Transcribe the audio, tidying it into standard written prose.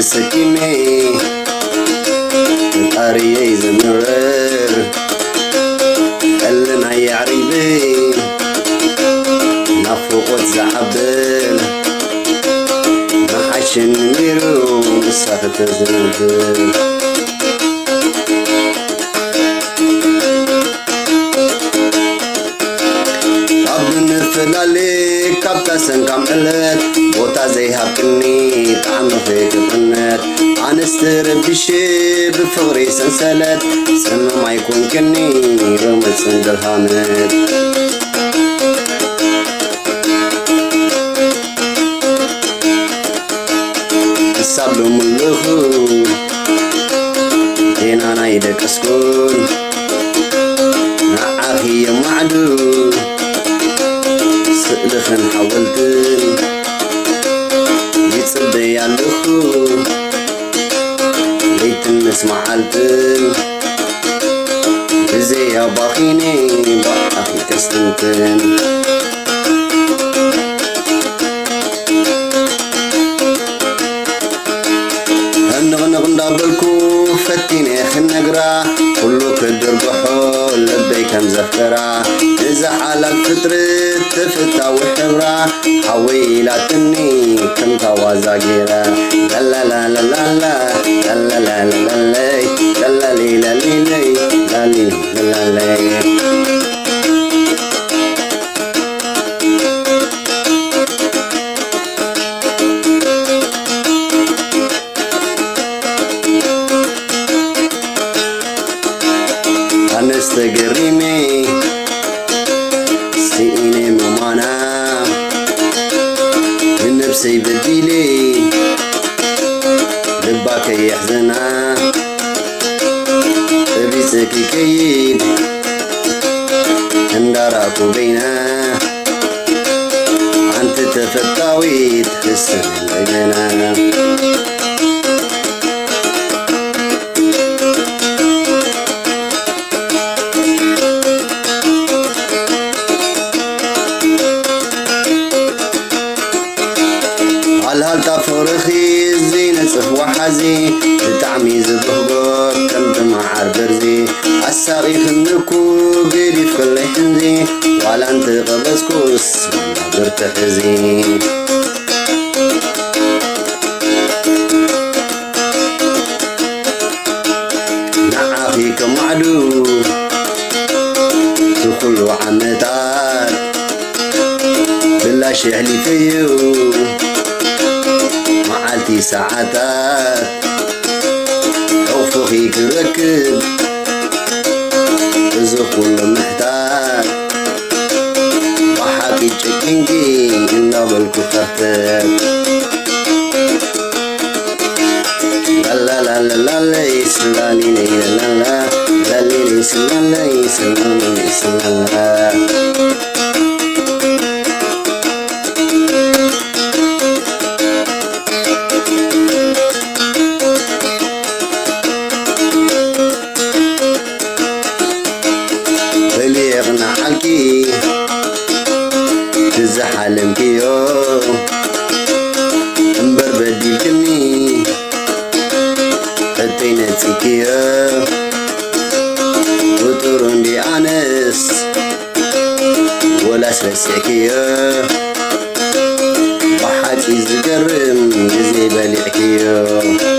تسكيني القرية زمرر قلنا يا عريبي نفوق زعبل ما حشن ميرو مسافة زنبل فلالي كابتا سنكم علت بوتا زي هابكني طعم فيك قنت عنستر بشي بفغري سنسلت سما ما يكون كني رمت سندل هامت السابلو ملخو دينا نايدك اسكون نعاخي معدو سألخن حولتن يتصدي عالخو ليتن نسمع عالتن بزي يا باخيني باخي كستنتن هنغنغ ندابلكو فتيني خنقرا كلو كدر بحول لبي كم زفرا إذا على الفطرة تفتا وحبرا حويلاتني كم توازاقيرا لا لا لا لا لا لا لا لا لا لا لا لي لا لي لي لا لي لا لي استقريمي سيني ممانا من نفسي بديلي لباك يحزنا بيسكي كيد انداراكو بينا انت تفتاوي تخسر بيننا الهالتا فرخي زينة صفوة حزي لتعمي زبهبر كنت معار برزي الساقي خنكو قيدي في كل حنزي وعلى انت غبسكوس برتحزي نعاخيك معدو تخلو عمتات بلا شعلي فيو معالتي ساعتات أوفقيك ركب إذا كل محتاج وحاكي تشكينكي إنا بالكفتات لا لا لا لا لا يسلاني لا لا لا لا لا يسلاني يسلاني يسلاني بليغنا حالكي تزحلم كيو انبر بديل كني اتينا تسكيو وطرون دي انس ولا سلسكيو بحاكي زقرم جزي بليحكيو